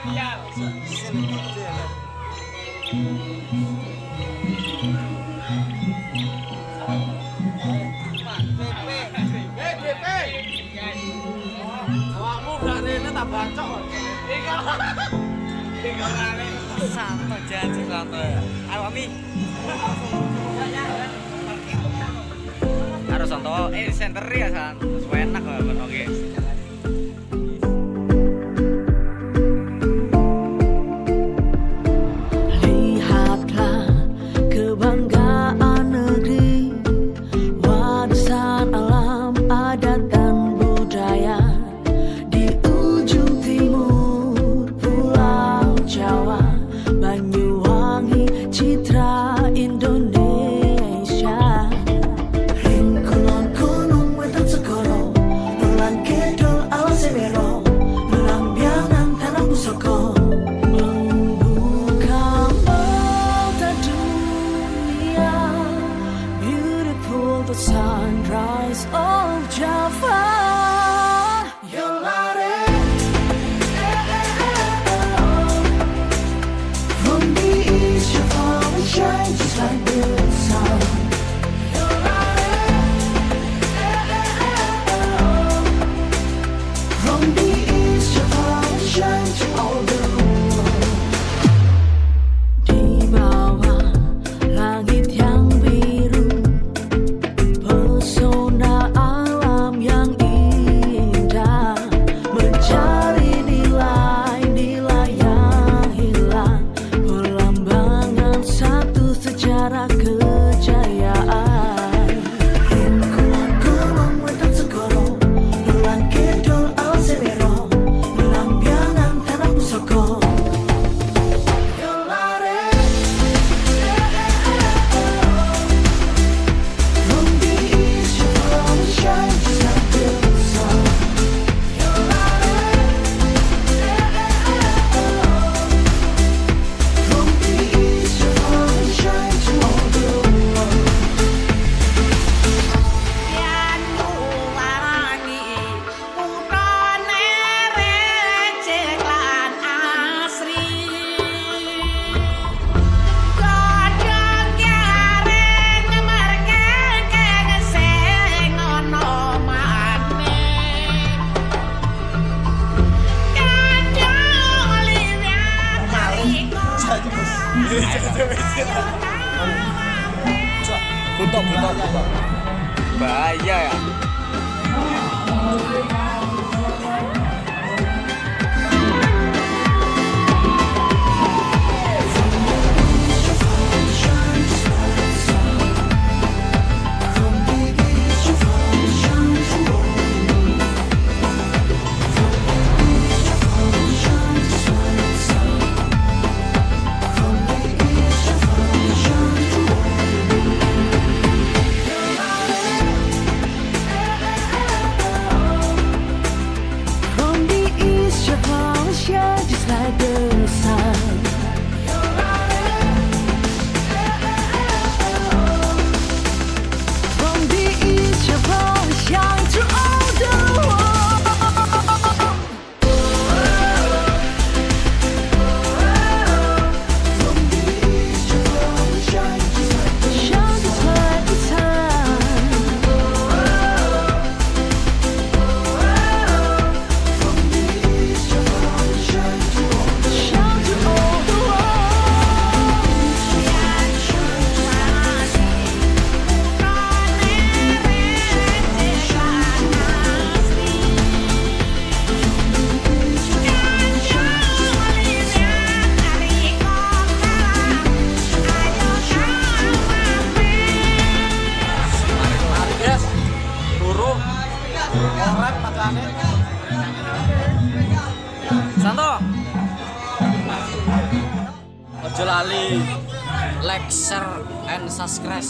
Iya. Sini gitu ya. Awakmu gak rene tak bacok. Santo janji santo ya. Awami. Harus santo center ya san. Supaya enak lah ben oke. Lihatlah kebanggaan negeri, warisan alam, adat dan budaya di ujung timur Pulau Jawa, Banyuwangi, citra Indonesia. Ringkulon gunung wetan segoro, nelan kidul alas semero, melambiangan tanah pusoko, membuka mata dunia. Beautiful the sunrise of Java. Yolare, from the east you fall and shine just like the sun. From the east you fall and shine to all the world. Di bawah langit yang biru, pesona alam yang indah, mencari nilai-nilai yang hilang, perlambangan satu sejarah kejayaan. Ringkulon gunung wetan segoro, nelan kidul alas semero, melambiangan tanah pusoko. Yolare, from the east you fall and shine just like the sun. From the east you fall and shine to all the world. Wangi putone recek lan asri godhong gareng marke keng sing ono maneh kadang liwat Butok. Bahaya ya. From the east you fall and shine just like the sun. From the east you fall and shine to all the world. From the east you fall and shine just like the sun. From the east you fall and shine to all the world. Yes. Turu. Orang makane. Santo. Ojo lali. Like, share, and subscribe.